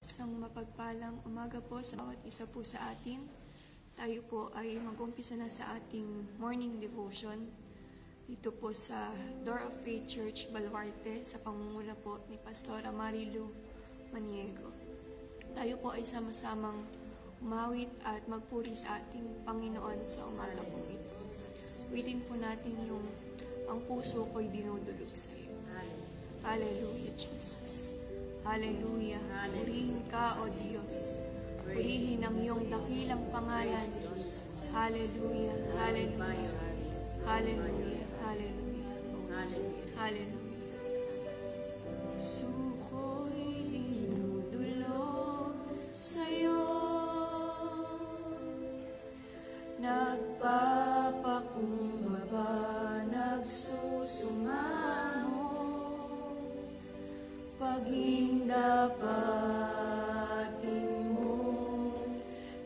Isang mapagpalang umaga po sa bawat isa po sa atin. Tayo po ay mag-umpisa na sa ating morning devotion dito po sa Door of Faith Church, Baluarte, sa pangunguna po ni Pastora Marilu Maniego. Tayo po ay sama-samang umawit at magpuri sa ating Panginoon sa umaga po ito. Witin po natin yung ang puso ko'y dinudulog sa iyo. Hallelujah, Jesus. Hallelujah. Purihin ka, O Diyos. Purihin ang iyong dakilang pangalan. Hallelujah. Hallelujah. Hallelujah. Hallelujah. Hallelujah. Suko'y dinudulog sa'yo, nagpapakumbaba, nagsusumamo, paging dapatin mo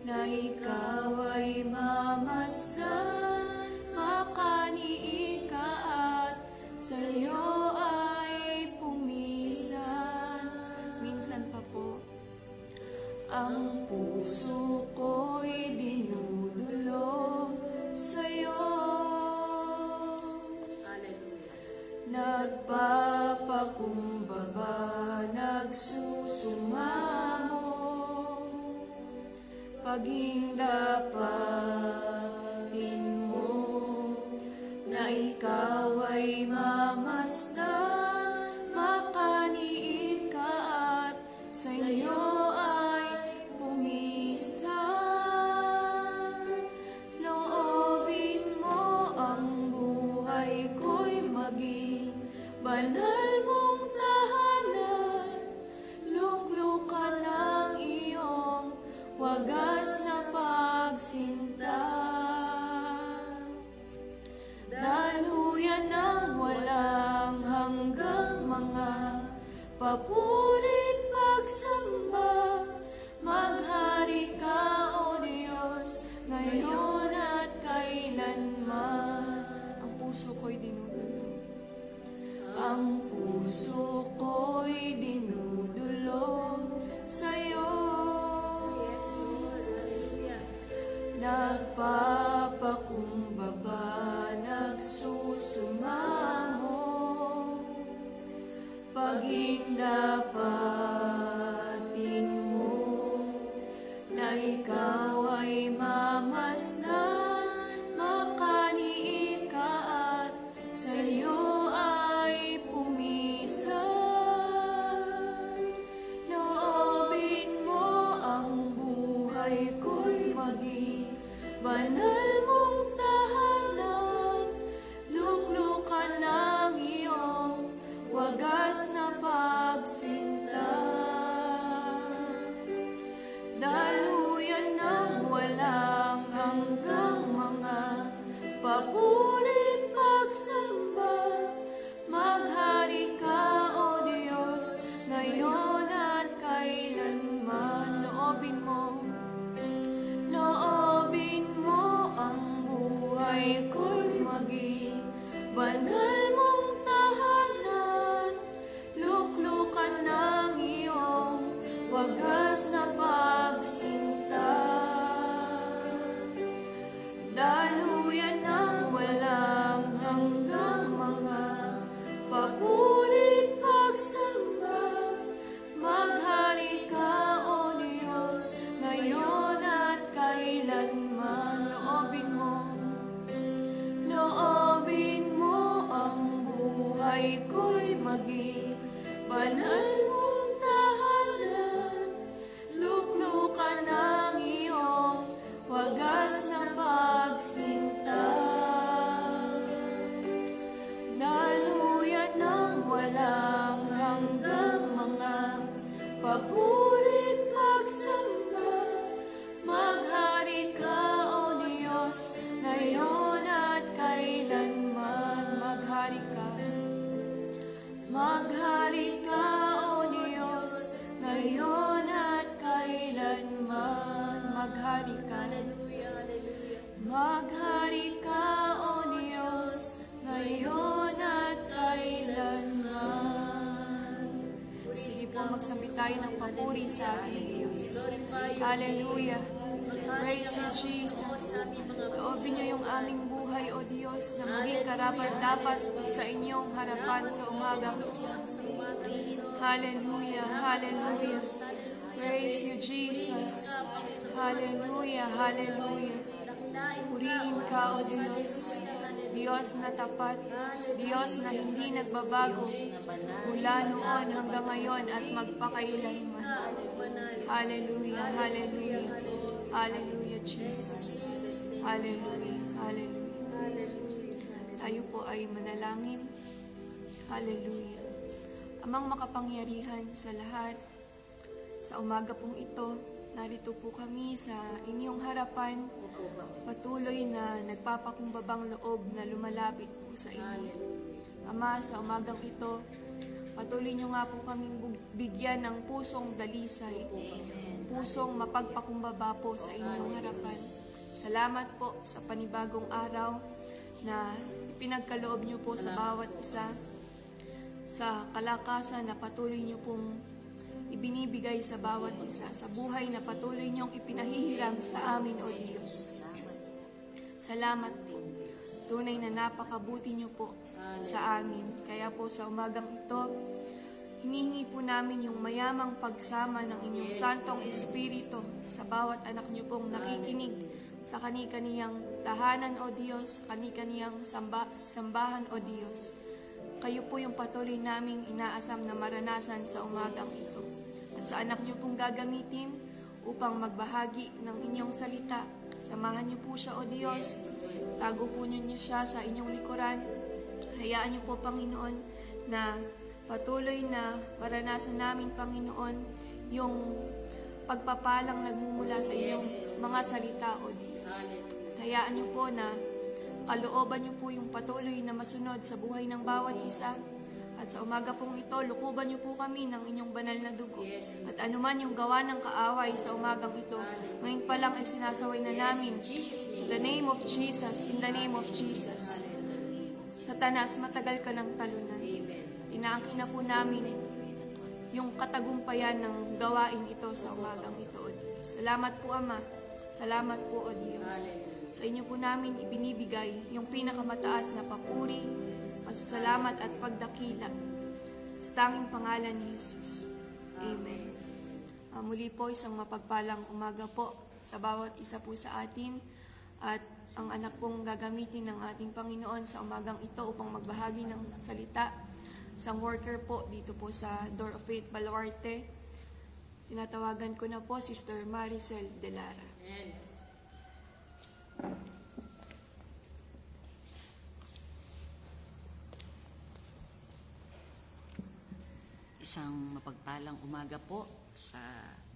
na ikaw ay mamasdan, makanii ka at sa'yo ay pumisan. Minsan pa po, ang puso ko'y dinudulog sa'yo, nagpapakumbaba, nagsusumamo, paging dapatin mo na ikaw ay mamasdan, makanii ka at sa'yo ay pumisan. Loobin mo ang buhay ko'y maging banal mong tahanan, luklukan ng iyong wagas na pagsinta. Daluyan ng walang hanggang mga papurit pagsamba, maghari ka, O Diyos, ngayon at kailanman. Ang puso ko'y dinudulog. Ang puso ko'y dinudulog sa'yo. Yes, Lord. Hallelujah. Nagpapakumbaba, nagsusumamo, paging dapatin mo na ikaw ay mamasdan, makanii ka at sa'yo ay pumisan. Loobin mo ang buhay ko'y maging banal mong tahanan, luklukan ng iyong wagas na pagsinta. Daluyan ng walang hanggang mga papurit pagsamba, maghari ka, O Diyos, ngayon at kailanman. Loobin mo ang buhay ko'y maging banal mong tahanan, luklukan ng iyong wagas na pagsinta. Daluyan ng walang hanggang mga papurit pagsamba, maghari ka, O Diyos, ngayon at kailanman. Loobin mo ang buhay ko'y maging banal mong tahanan, luklukan ng iyong wagas na pagsinta. Daluyan ng walang hanggang mga papurit pagsamba, maghari ka, O Diyos, ngayon at kailanman. Maghari ka, O Diyos, ngayon at kailanman. Maghari ka, maghari ka, O Diyos, ngayon at kailanman. Sige po, magsambi tayo ng papuri sa ating Diyos. Hallelujah. Praise you, Jesus. Loobin niyo yung aming buhay, O Diyos, na maging karapat-dapat sa inyong harapan sa umaga. Hallelujah, hallelujah. Praise you, Jesus. Hallelujah, hallelujah. Purihin ka, O Diyos. Diyos na tapat, Diyos na hindi nagbabago mula noon hanggang ngayon at magpakailanman. Hallelujah, hallelujah. Hallelujah, Jesus. Hallelujah, hallelujah. Tayo po ay manalangin. Hallelujah. Amang makapangyarihan sa lahat, sa umaga pong ito, narito po kami sa inyong harapan, patuloy na nagpapakumbabang loob na lumalapit po sa inyo. Ama, sa umagang ito, patuloy nyo nga po kaming bigyan ng pusong dalisay, pusong mapagpakumbaba po sa inyong harapan. Salamat po sa panibagong araw na pinagkaloob nyo po sa bawat isa, sa kalakasan na patuloy nyo pong ibinibigay sa bawat isa, sa buhay na patuloy niyong ipinahihiram sa amin, O Diyos. Salamat po. Tunay na napakabuti niyo po sa amin. Kaya po sa umagang ito, hinihingi po namin yung mayamang pagsama ng inyong Santong Espiritu sa bawat anak niyo pong nakikinig sa kani-kaniyang tahanan, O Diyos, sa kani-kaniyang sambahan, O Diyos. Kayo po yung patuloy naming inaasam na maranasan sa umagang ito. At sa anak niyo pong gagamitin upang magbahagi ng inyong salita. Samahan niyo po siya, O Diyos. Tago po niyo siya sa inyong likuran. Hayaan niyo po, Panginoon, na patuloy na maranasan namin, Panginoon, yung pagpapalang nagmumula sa inyong mga salita, O Diyos. Hayaan niyo po na kalooban niyo po yung patuloy na masunod sa buhay ng bawat isa. At sa umaga pong ito, lukuban niyo po kami ng inyong banal na dugo. At anuman yung gawa ng kaaway sa umagang ito, ngayon pa lang ay sinasaway na namin. In the name of Jesus, in the name of Jesus. Satanas, matagal ka ng talunan. Inaangkin na po namin yung katagumpayan ng gawain ito sa umagang ito, O Diyos. Salamat po, Ama. Salamat po, O Diyos. Sa inyo po namin ibinibigay yung pinakamataas na papuri, pasasalamat at pagdakila sa tanging pangalan ni Jesus. Amen. Muli po, isang mapagpalang umaga po sa bawat isa po sa atin at ang anak pong gagamitin ng ating Panginoon sa umagang ito upang magbahagi ng salita. Isang worker po dito po sa Door of Faith, Baluarte. Tinatawagan ko na po, Sister Maricel Delara. Amen. Isang mapagpalang umaga po sa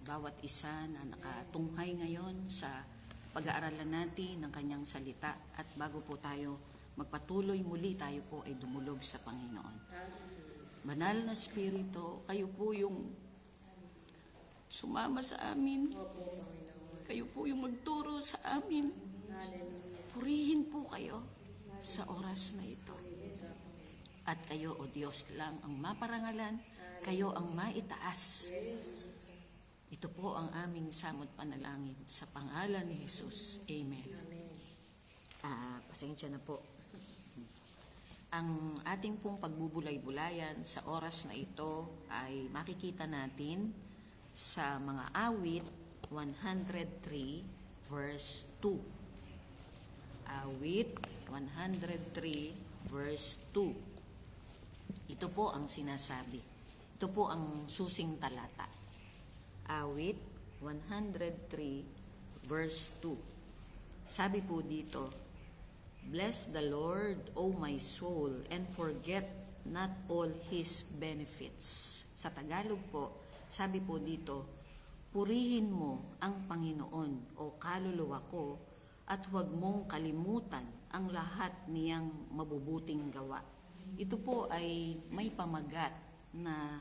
bawat isa na nakatunghay ngayon sa pag-aaralan natin ng kanyang salita. At bago po tayo magpatuloy, muli tayo po ay dumulog sa Panginoon. Banal na Espiritu, kayo po yung sumama sa amin. Kayo po yung magturo sa amin. Purihin po kayo sa oras na ito. At kayo, O Diyos, lang ang maparangalan, kayo ang maitaas. Ito po ang aming samot panalangin sa pangalan ni Jesus. Amen. Pasensya na po. Ang ating pong pagbubulay-bulayan sa oras na ito ay makikita natin sa mga awit 103 verse 2. Awit 103 verse 2. Ito po ang sinasabi. Ito po ang susing talata. Awit 103 verse 2. Sabi po dito, Bless the Lord, O my soul, and forget not all His benefits. Sa Tagalog po, sabi po dito, purihin mo ang Panginoon, o kaluluwa ko, at huwag mong kalimutan ang lahat niyang mabubuting gawa. Ito po ay may pamagat na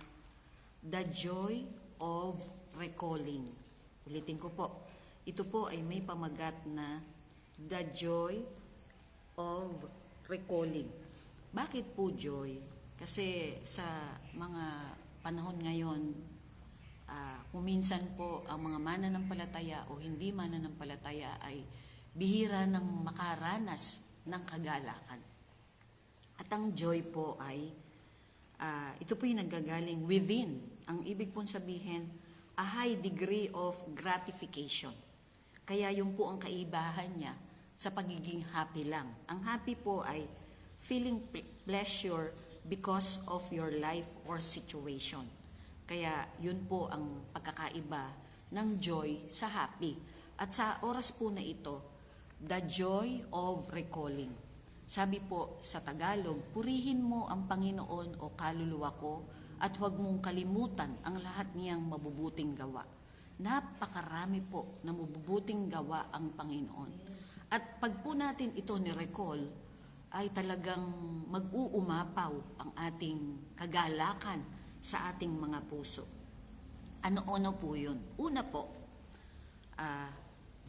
the joy of recalling. Ulitin ko po. Ito po ay may pamagat na the joy of recalling. Bakit po joy? Kasi sa mga panahon ngayon, Kuminsan po ang mga mananampalataya o hindi mananampalataya ay bihira ng makaranas ng kagalakan. At ang joy po ay, ito po yung nanggagaling within. Ang ibig pong sabihin, a high degree of gratification. Kaya yun po ang kaibahan niya sa pagiging happy lang. Ang happy po ay feeling pleasure because of your life or situation. Kaya yun po ang pagkakaiba ng joy sa happy. At sa oras po na ito, the joy of recalling. Sabi po sa Tagalog, purihin mo ang Panginoon o kaluluwa ko at huwag mong kalimutan ang lahat niyang mabubuting gawa. Napakarami po na mabubuting gawa ang Panginoon. At pag po natin ito ni-recall, ay talagang mag-uumapaw ang ating kagalakan sa ating mga puso. Ano-ano po yun? Una po,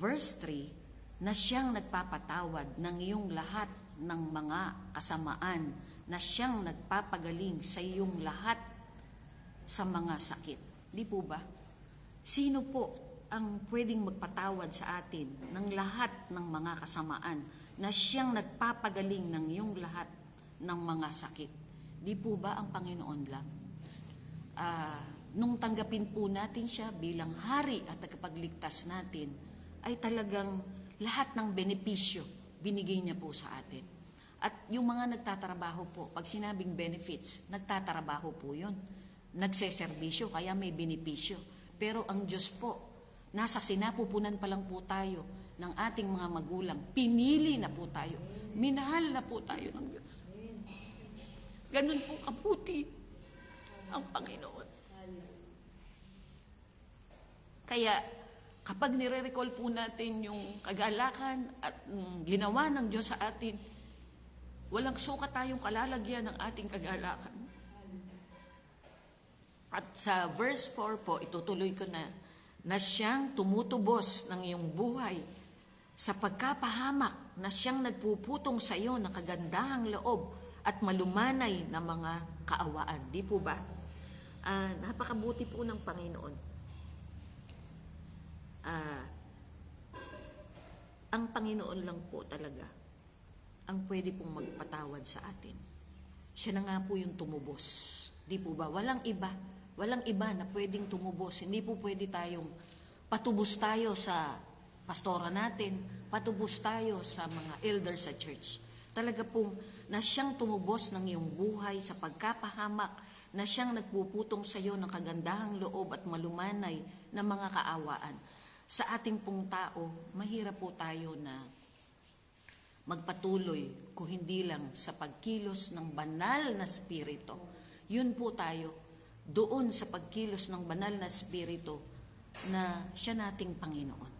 verse 3, na siyang nagpapatawad ng iyong lahat ng mga kasamaan, na siyang nagpapagaling sa iyong lahat sa mga sakit. Di po ba? Sino po ang pwedeng magpatawad sa atin ng lahat ng mga kasamaan, na siyang nagpapagaling ng iyong lahat ng mga sakit? Di po ba ang Panginoon lang? Nung tanggapin po natin siya bilang hari at tagapagligtas natin, ay talagang lahat ng benepisyo binigay niya po sa atin. At yung mga nagtatrabaho po, pag sinabing benefits, nagtatrabaho po yun. Nagseserbisyo, kaya may benepisyo. Pero ang Diyos po, nasa sinapupunan pa lang po tayo ng ating mga magulang. Pinili na po tayo. Minahal na po tayo ng Diyos. Ganun po kaputi ang Panginoon. Kaya kapag nire-recall po natin yung kagalakan at ginawa ng Diyos sa atin, walang sukat tayong kalalagyan ng ating kagalakan. At sa verse 4 po, itutuloy ko na siyang tumutubos ng iyong buhay sa pagkapahamak, na siyang nagpuputong sa iyo ng kagandahang loob at malumanay na mga kaawaan. Di po ba? Napakabuti po ng Panginoon. Ang Panginoon lang po talaga ang pwede pong magpatawad sa atin. Siya na nga po yung tumubos. Di po ba? Walang iba na pwedeng tumubos. Hindi po pwede tayong patubos tayo sa pastora natin, patubos tayo sa mga elders sa church. Talaga pong na siyang tumubos ng iyong buhay sa pagkapahamak, na siyang nagpuputong sa iyo ng kagandahang loob at malumanay na mga kaawaan. Sa ating pong tao, mahirap po tayo na magpatuloy kung hindi lang sa pagkilos ng banal na spirito. Yun po tayo, doon sa pagkilos ng banal na spirito na siya nating Panginoon.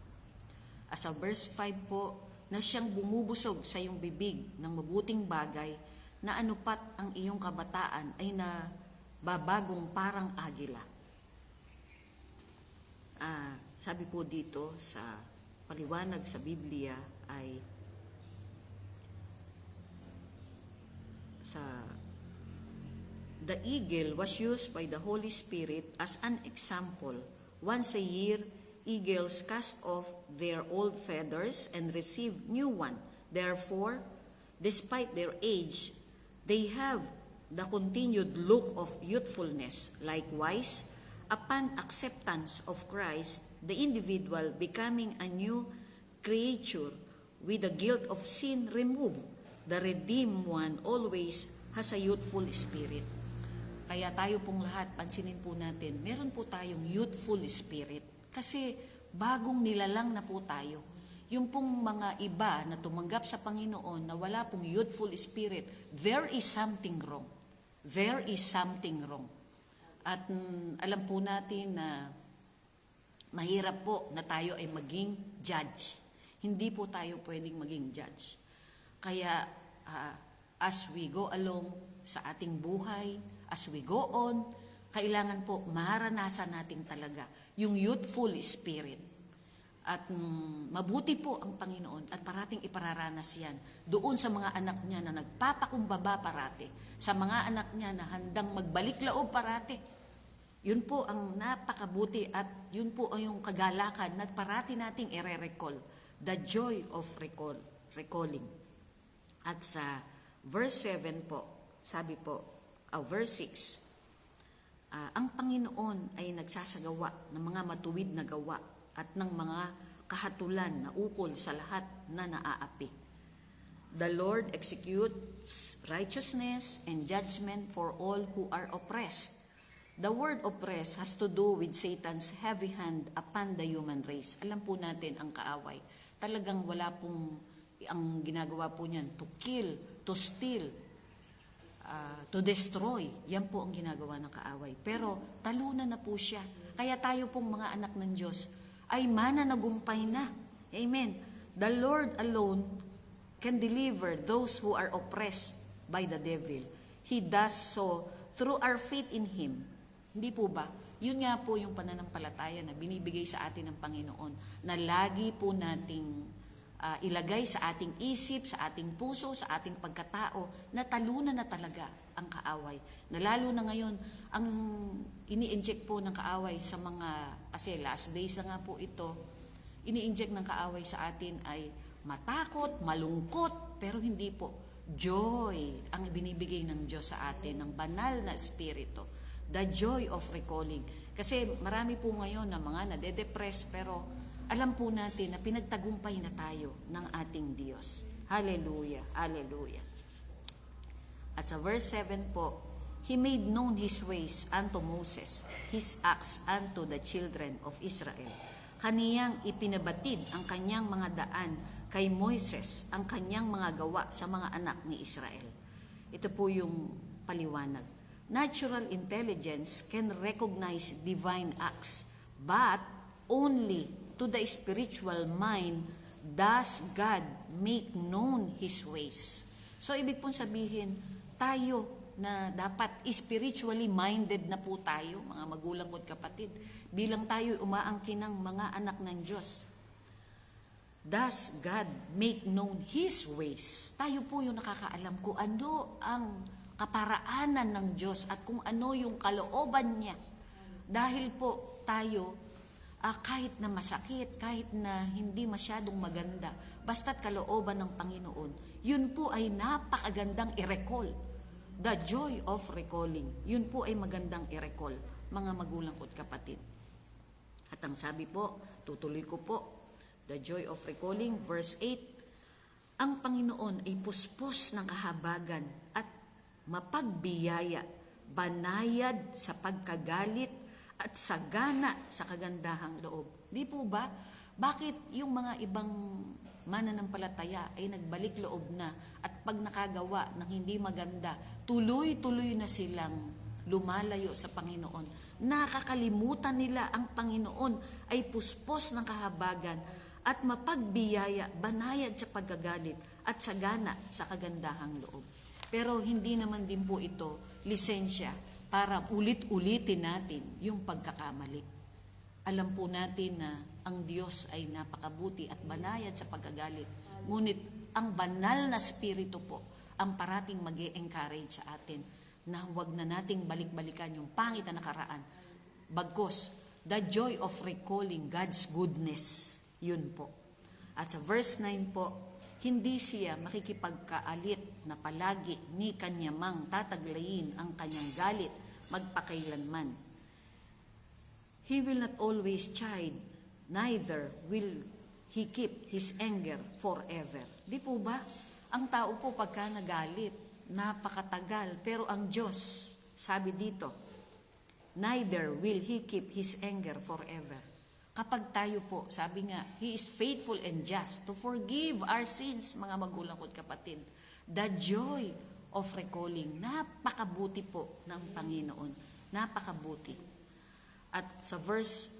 As a verse 5 po, na siyang bumubusog sa iyong bibig ng mabuting bagay, na anupat ang iyong kabataan ay na babagong parang agila. Sabi po dito sa paliwanag sa Biblia ay the eagle was used by the Holy Spirit as an example. Once a year, eagles cast off their old feathers and receive new one. Therefore, despite their age, they have the continued look of youthfulness. Likewise, upon acceptance of Christ, the individual becoming a new creature with the guilt of sin removed, the redeemed one always has a youthful spirit. Kaya tayo pong lahat, pansinin po natin, meron po tayong youthful spirit. Kasi bagong nilalang na po tayo. Yung pong mga iba na tumanggap sa Panginoon na wala pong youthful spirit, there is something wrong. There is something wrong. At alam po natin na mahirap po na tayo ay maging judge. Hindi po tayo pwedeng maging judge. Kaya as we go along sa ating buhay, as we go on, kailangan po maranasan natin talaga yung youthful spirit. At mabuti po ang Panginoon at parating ipararanas yan doon sa mga anak niya na nagpapakumbaba parati, sa mga anak niya na handang magbalik loob parati. Yun po ang napakabuti at yun po ang yung kagalakan na parati nating ire-recall. The joy of recalling. At sa verse 7 po, sabi po, verse 6, ang Panginoon ay nagsasagawa ng mga matuwid na gawa at ng mga kahatulan na ukol sa lahat na naaapi. The Lord executes righteousness and judgment for all who are oppressed. The word oppress has to do with Satan's heavy hand upon the human race. Alam po natin ang kaaway. Talagang wala pong, ang ginagawa po niyan, to kill, to steal, to destroy. Yan po ang ginagawa ng kaaway. Pero talunan na po siya. Kaya tayo pong mga anak ng Diyos ay mananagumpay na. Amen. The Lord alone can deliver those who are oppressed by the devil. He does so through our faith in Him. Hindi po ba? Yun nga po yung pananampalataya na binibigay sa atin ng Panginoon na lagi po nating ilagay sa ating isip, sa ating puso, sa ating pagkatao na talunan na talaga ang kaaway. Na lalo na ngayon, ang ini-inject po ng kaaway sa mga, kasi last days na nga po ito, ini-inject ng kaaway sa atin ay matakot, malungkot, pero hindi po. Joy ang binibigay ng Diyos sa atin, ng banal na espiritu. The joy of recalling. Kasi marami po ngayon na mga nade-depress, pero alam po natin na pinagtagumpay na tayo ng ating Diyos. Hallelujah, hallelujah. At sa verse 7 po, He made known His ways unto Moses, His acts unto the children of Israel. Kaniyang ipinabatid ang kanyang mga daan kay Moises, ang kanyang mga gawa sa mga anak ni Israel. Ito po yung paliwanag. Natural intelligence can recognize divine acts, but only to the spiritual mind does God make known His ways. So, ibig pong sabihin, tayo na dapat spiritually minded na po tayo, mga magulang at kapatid, bilang tayo umaangkin ng mga anak ng Diyos. Does God make known His ways? Tayo po yung nakakaalam kung ano ang kaparaanan ng Diyos at kung ano yung kalooban niya. Dahil po tayo, kahit na masakit, kahit na hindi masyadong maganda, basta't kalooban ng Panginoon, yun po ay napakagandang i-recall. The joy of recalling, yun po ay magandang i-recall, mga magulang ko't kapatid. At ang sabi po, tutuloy ko po, the joy of recalling, verse 8, ang Panginoon ay puspos ng kahabagan at mapagbiyaya, banayad sa pagkagalit at sagana sa kagandahang loob. Di po ba? Bakit yung mga ibang mananampalataya ay nagbalik loob na at pag nakagawa ng hindi maganda, tuloy-tuloy na silang lumalayo sa Panginoon. Nakakalimutan nila ang Panginoon ay puspos ng kahabagan at mapagbiyaya, banayad sa pagkagalit at sagana sa kagandahang loob. Pero hindi naman din po ito lisensya para ulit-ulitin natin yung pagkakamali. Alam po natin na ang Diyos ay napakabuti at banayad sa pagkagalit. Ngunit ang banal na spirito po ang parating mag-e-encourage sa atin na huwag na nating balik-balikan yung pangit na nakaraan. Bagkus, the joy of recalling God's goodness. Yun po. At sa verse 9 po, hindi siya makikipagkaalit na palagi ni kanyamang tataglayin ang kanyang galit magpakailanman. He will not always chide, neither will He keep His anger forever. Di po ba? Ang tao po pagka nagalit, napakatagal. Pero ang Diyos, sabi dito, neither will He keep His anger forever. Kapag tayo po, sabi nga, He is faithful and just to forgive our sins, mga magulang ko't kapatid. The joy of recalling, napakabuti po ng Panginoon. Napakabuti. At sa verse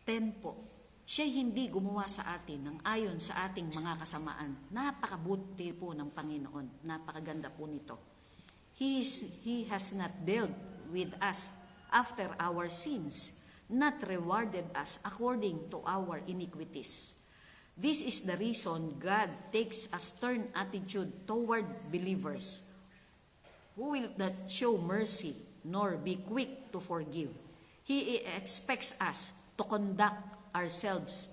10 po, siya hindi gumawa sa atin ng ayon sa ating mga kasamaan. Napakabuti po ng Panginoon. Napakaganda po nito. He has not dealt with us after our sins, not rewarded us according to our iniquities. This is the reason God takes a stern attitude toward believers who will not show mercy nor be quick to forgive. He expects us to conduct ourselves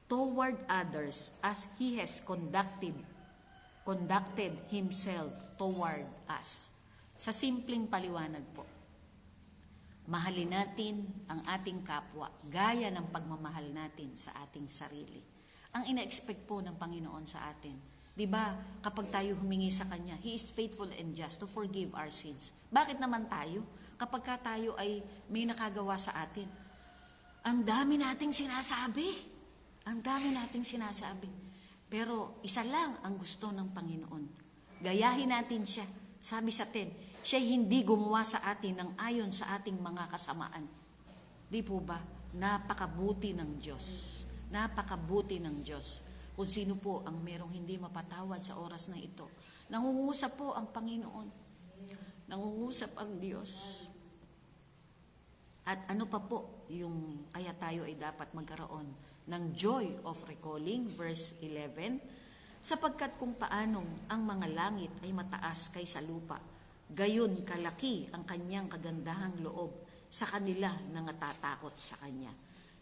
toward others as He has conducted Himself toward us. Sa simpleng paliwanag po, mahalin natin ang ating kapwa gaya ng pagmamahal natin sa ating sarili. Ang ina-expect po ng Panginoon sa atin, di ba, kapag tayo humingi sa Kanya, He is faithful and just to forgive our sins. Bakit naman tayo? Kapag ka tayo ay may nakagawa sa atin, ang dami nating sinasabi. Ang dami nating sinasabi. Pero isa lang ang gusto ng Panginoon. Gayahin natin siya. Sabi sa 10, siya hindi gumawa sa atin ng ayon sa ating mga kasamaan. Di po ba? Napakabuti ng Diyos. Napakabuti ng Diyos. Kung sino po ang merong hindi mapatawad sa oras na ito. Nangungusap po ang Panginoon. Nangungusap ang Diyos. At ano pa po yung kaya tayo ay dapat magkaroon ng joy of recalling, verse 11, sapagkat kung paanong ang mga langit ay mataas kaysa lupa, gayon kalaki ang kanyang kagandahang loob sa kanila na natatakot sa kanya.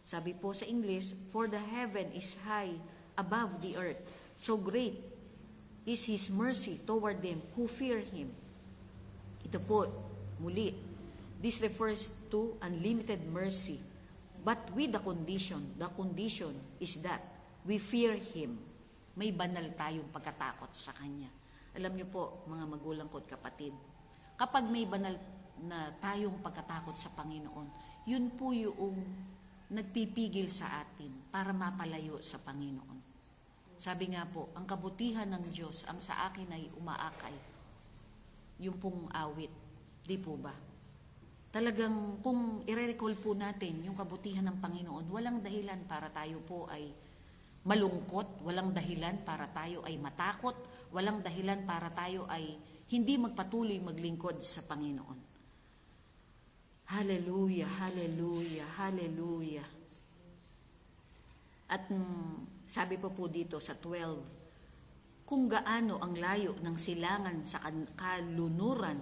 Sabi po sa English, for the heaven is high above the earth, so great is His mercy toward them who fear Him. Ito po, muli, this refers to unlimited mercy, but with the condition is that we fear Him. May banal tayong pagkatakot sa Kanya. Alam niyo po, mga magulang ko at kapatid, kapag may banal na tayong pagkatakot sa Panginoon, yun po yung nagpipigil sa atin para mapalayo sa Panginoon. Sabi nga po, ang kabutihan ng Diyos ang sa akin ay umaakay. Yung pong awit, di po ba? Talagang kung i-recall po natin yung kabutihan ng Panginoon, walang dahilan para tayo po ay malungkot, walang dahilan para tayo ay matakot, walang dahilan para tayo ay hindi magpatuloy maglingkod sa Panginoon. Hallelujah, hallelujah, hallelujah. At sabi po dito sa 12, kung gaano ang layo ng silangan sa kalunuran,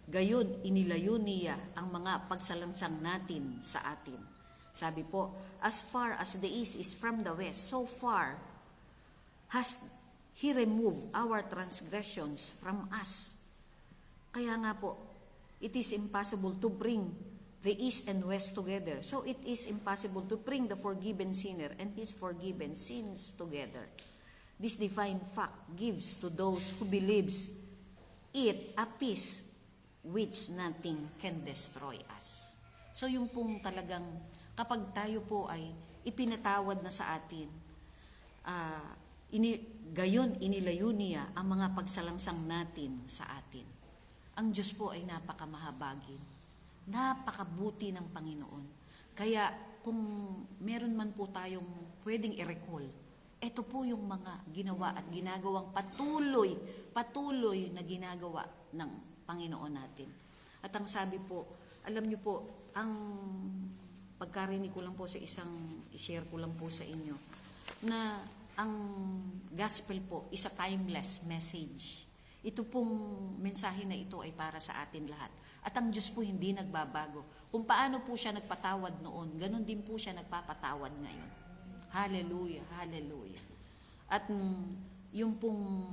gayon inilayo niya ang mga pagsalangsang natin sa atin. Sabi po, as far as the east is from the west, so far has He removed our transgressions from us. Kaya nga po, it is impossible to bring the east and west together. So it is impossible to bring the forgiven sinner and his forgiven sins together. This divine fact gives to those who believes it a peace which nothing can destroy us. So yung pong talagang kapag tayo po ay ipinatawad na sa atin, gayon inilayo niya ang mga pagsalangsang natin sa atin. Ang Diyos po ay napakamahabagin, napakabuti ng Panginoon. Kaya kung meron man po tayong pwedeng i-recall, ito po yung mga ginawa at ginagawang patuloy na ginagawa ng Panginoon natin. At ang sabi po, alam niyo po, ang pagkarinig ko lang po sa i-share ko lang po sa inyo, na ang gospel po is a timeless message. Ito pong mensahe na ito ay para sa atin lahat. At ang Diyos po hindi nagbabago. Kung paano po siya nagpatawad noon, ganun din po siya nagpapatawad ngayon. Hallelujah, hallelujah. At yung pong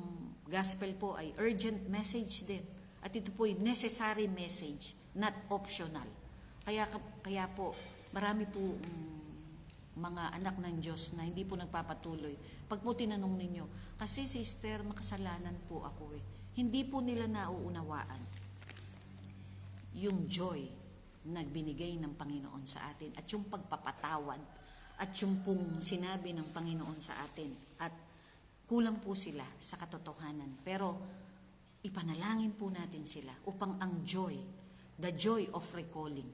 gospel po ay urgent message din. At ito po ay necessary message, not optional. Kaya po, marami po mga anak ng Diyos na hindi po nagpapatuloy. Pag po tinanong ninyo, kasi sister, makasalanan po ako eh. Hindi po nila nauunawaan yung joy na binigay ng Panginoon sa atin at yung pagpapatawad at yung pong sinabi ng Panginoon sa atin. At kulang po sila sa katotohanan. Pero ipanalangin po natin sila upang ang joy, the joy of recalling,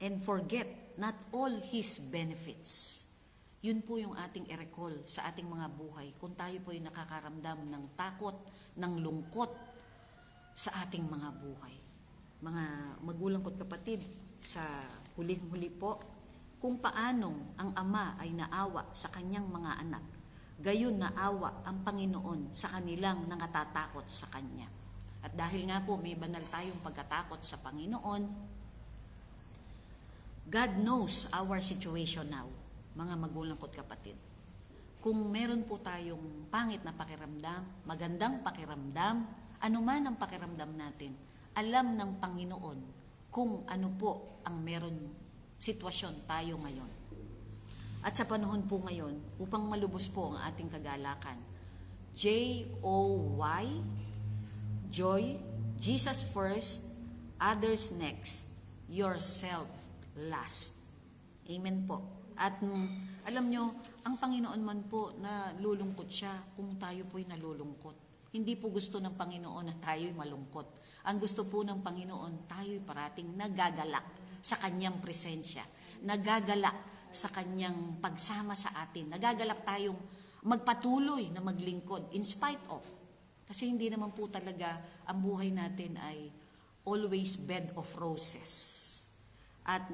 and forget not all His benefits. Yun po yung ating i-recall sa ating mga buhay. Kung tayo po ay nakakaramdam ng takot, ng lungkot sa ating mga buhay. Mga magulang ko't kapatid, sa huling-huli po, kung paanong ang Ama ay naawa sa kanyang mga anak, gayon naawa ang Panginoon sa kanilang nangatatakot sa Kanya. At dahil nga po may banal tayong pagkatakot sa Panginoon, God knows our situation now, mga magulang ko't kapatid. Kung meron po tayong pangit na pakiramdam, magandang pakiramdam, anuman ang pakiramdam natin, alam ng Panginoon kung ano po ang meron sitwasyon tayo ngayon. At sa panahon po ngayon, upang malubos po ang ating kagalakan, J-O-Y, joy, Jesus first, others next, yourself last. Amen po. At alam nyo, ang Panginoon man po na lulungkot siya kung tayo po'y nalulungkot. Hindi po gusto ng Panginoon na tayo'y malungkot. Ang gusto po ng Panginoon, tayo'y parating nagagalak sa Kanyang presensya, nagagalak sa Kanyang pagsama sa atin, nagagalak tayong magpatuloy na maglingkod in spite of. Kasi hindi naman po talaga ang buhay natin ay always bed of roses. At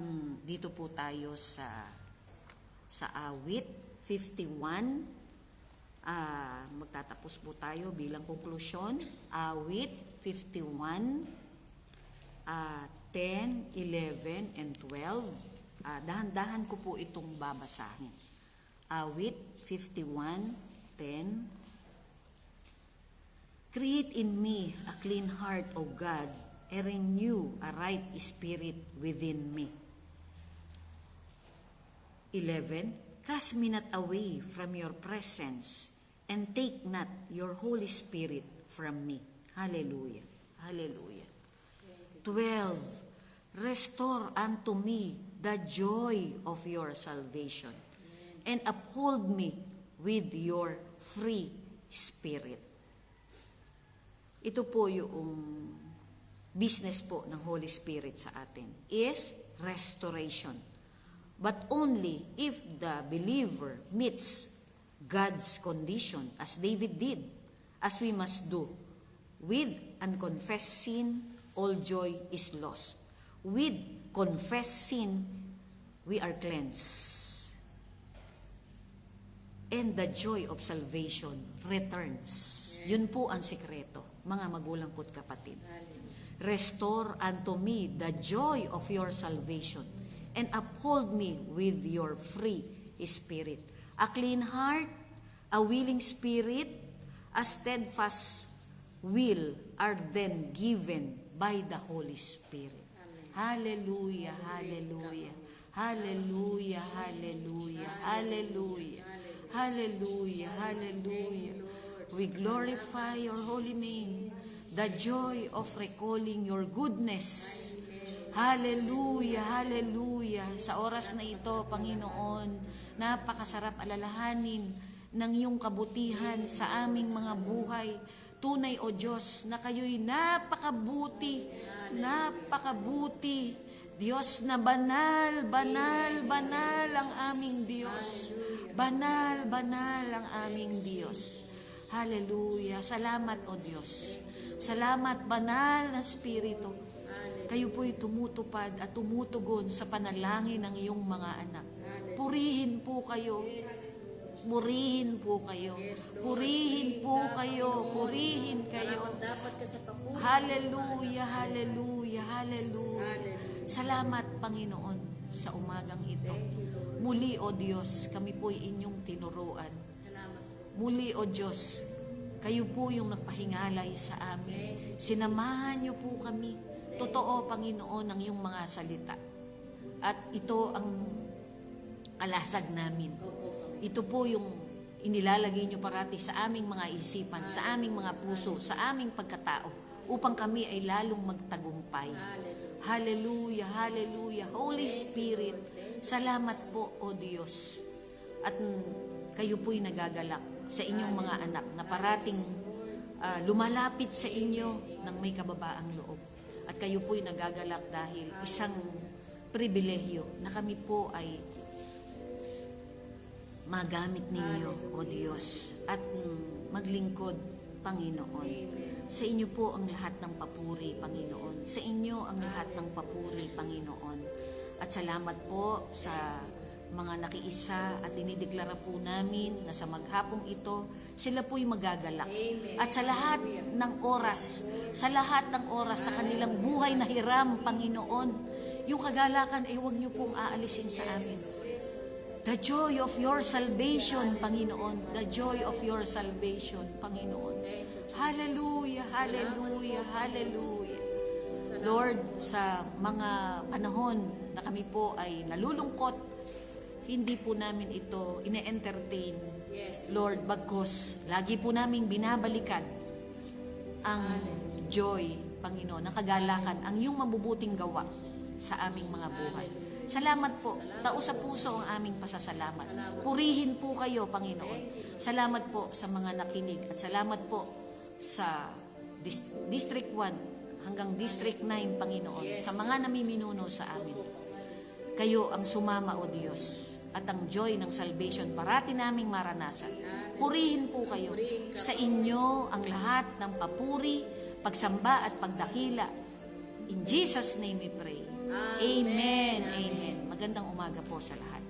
dito po tayo sa awit 51. Magtatapos po tayo bilang konklusyon. Awit 51, 10, 11, and 12. Dahan-dahan ko po itong babasahin. Awit 51, 10. Create in me a clean heart, O God, and renew a right spirit within me. 11. Cast me not away from your presence, and take not your Holy Spirit from me. Hallelujah. Hallelujah. 12. Restore unto me the joy of your salvation, and uphold me with your free spirit. Ito po yung business po ng Holy Spirit sa atin, is restoration. But only if the believer meets God's condition, as David did, as we must do. With unconfessed sin, all joy is lost. With confessed sin, we are cleansed. And the joy of salvation returns. Yun po ang sikreto, mga magulang ko't kapatid. Restore unto me the joy of your salvation, and uphold me with your free spirit. A clean heart, a willing spirit, a steadfast will are then given by the Holy Spirit. Hallelujah, hallelujah, hallelujah, hallelujah, hallelujah, hallelujah, hallelujah. We glorify your holy name, the joy of recalling your goodness. Hallelujah, hallelujah. Sa oras na ito, Panginoon, napakasarap alalahanin ng iyong kabutihan sa aming mga buhay. Tunay, O Diyos, na kayo'y napakabuti, napakabuti. Diyos na banal, banal, banal ang aming Diyos. Banal, banal ang aming Diyos. Hallelujah. Salamat, O Diyos. Salamat, banal na Espiritu. Kayo po'y tumutupad at tumutugon sa panalangin ng iyong mga anak. Purihin po kayo. Purihin po kayo. Purihin po kayo. Purihin kayo. Hallelujah, hallelujah, hallelujah. Salamat, Panginoon, sa umagang ito. Muli, O Diyos, kami po'y inyong tinuruan. Muli, O Diyos, kayo po yung nagpahingalay sa amin. Sinamahan niyo po kami. Totoo, Panginoon, ang iyong mga salita. At ito ang kalasag namin. Ito po yung inilalagay niyo parati sa aming mga isipan, sa aming mga puso, sa aming pagkatao, upang kami ay lalong magtagumpay. Hallelujah, hallelujah. Holy Spirit, salamat po, O Diyos. At kayo po'y nagagalak sa inyong mga anak na parating lumalapit sa inyo ng may kababaang loob. At kayo po'y nagagalak dahil isang pribilehyo na kami po ay magamit ninyo, O Diyos, at maglingkod, Panginoon. Sa inyo po ang lahat ng papuri, Panginoon. Sa inyo ang lahat ng papuri, Panginoon. At salamat po sa mga nakiisa at dinideklara po namin na sa maghapong ito, sila po'y magagalak. Amen. At sa lahat ng oras, sa kanilang buhay na hiram, Panginoon, yung kagalakan ay huwag niyo pong aalisin sa amin. The joy of your salvation, Panginoon. The joy of your salvation, Panginoon. Hallelujah, hallelujah, hallelujah. Lord, sa mga panahon na kami po ay nalulungkot, hindi po namin ito ine-entertain. Yes. Lord, bagkos, lagi po namin binabalikan ang joy, Panginoon, ang kagalakan, ang iyong mabubuting gawa sa aming mga buhay. Salamat po. Tao sa puso ang aming pasasalamat. Purihin po kayo, Panginoon. Salamat po sa mga nakinig at salamat po sa District 1 hanggang District 9, Panginoon, sa mga namiminuno sa amin. Kayo ang sumama, O Diyos, at ang joy ng salvation parati naming maranasan. Purihin po kayo. Sa inyo ang lahat ng papuri, pagsamba at pagdakila. In Jesus' name we pray. Amen. Amen. Magandang umaga po sa lahat.